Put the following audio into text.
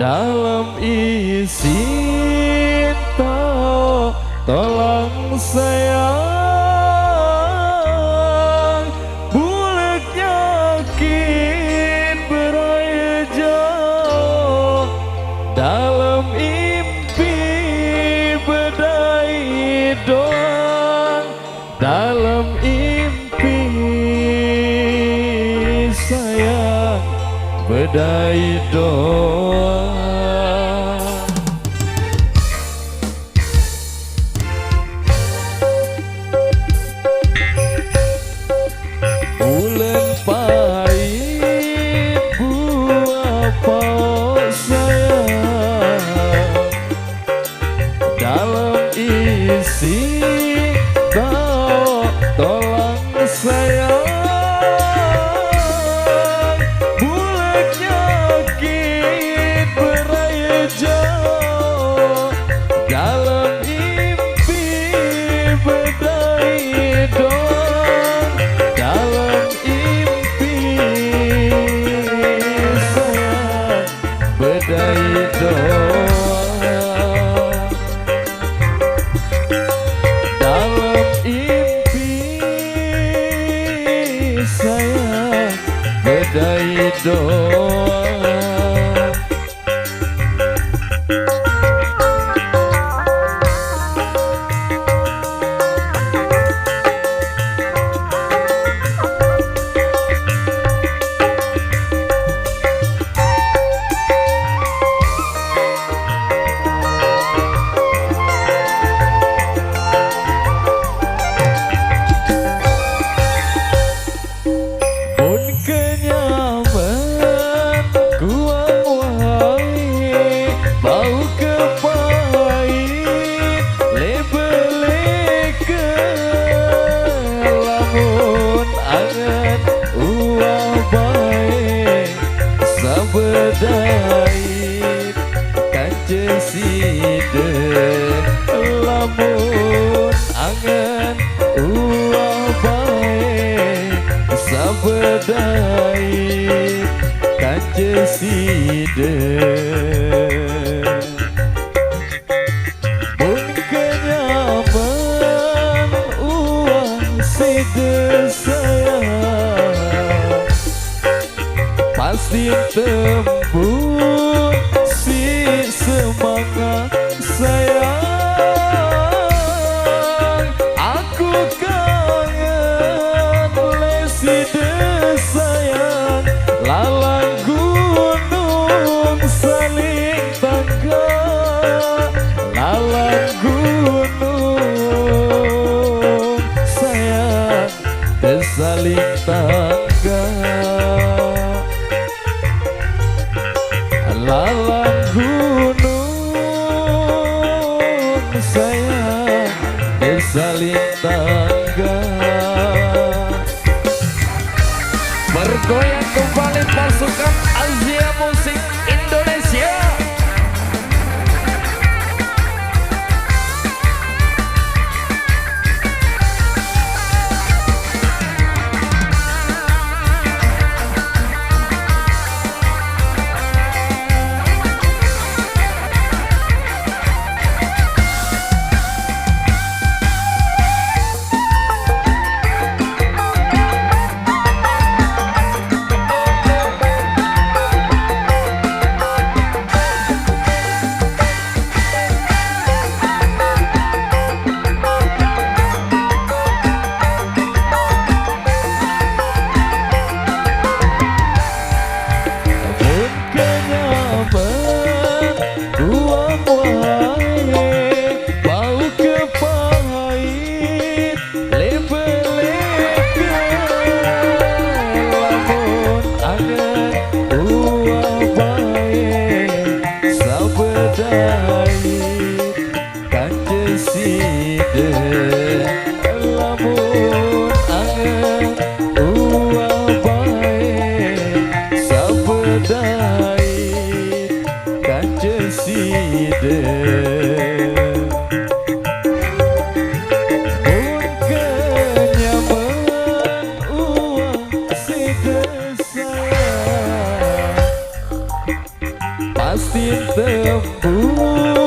dalam izin tolong sayang bulik yakin beraya jauh dalam impi bedai doang dalam impi sayang bedai doang. Bulan pahit buah paus sayang dalam isi tolong sayang bulan yakin beraya jauh dalam impi bedai doang dalam impi sayang bedai doang dalam impi sayang bedai doang. Pun kenyaman kuang wahai bau kepahit lebeleke lamun angan uang baik sabedait kanceside lamun angan uang baik sabedait kanceside pun kenyaman uang side sayang pasti tembus si semangat sayang aku kangen leside sayang lalang gunung saling tangga lalang gunung sayang saling tangga lalang gunung sayang saling tangga. Bergoyang kembali pasukan Asia Musik Indonesia. pasti tembus.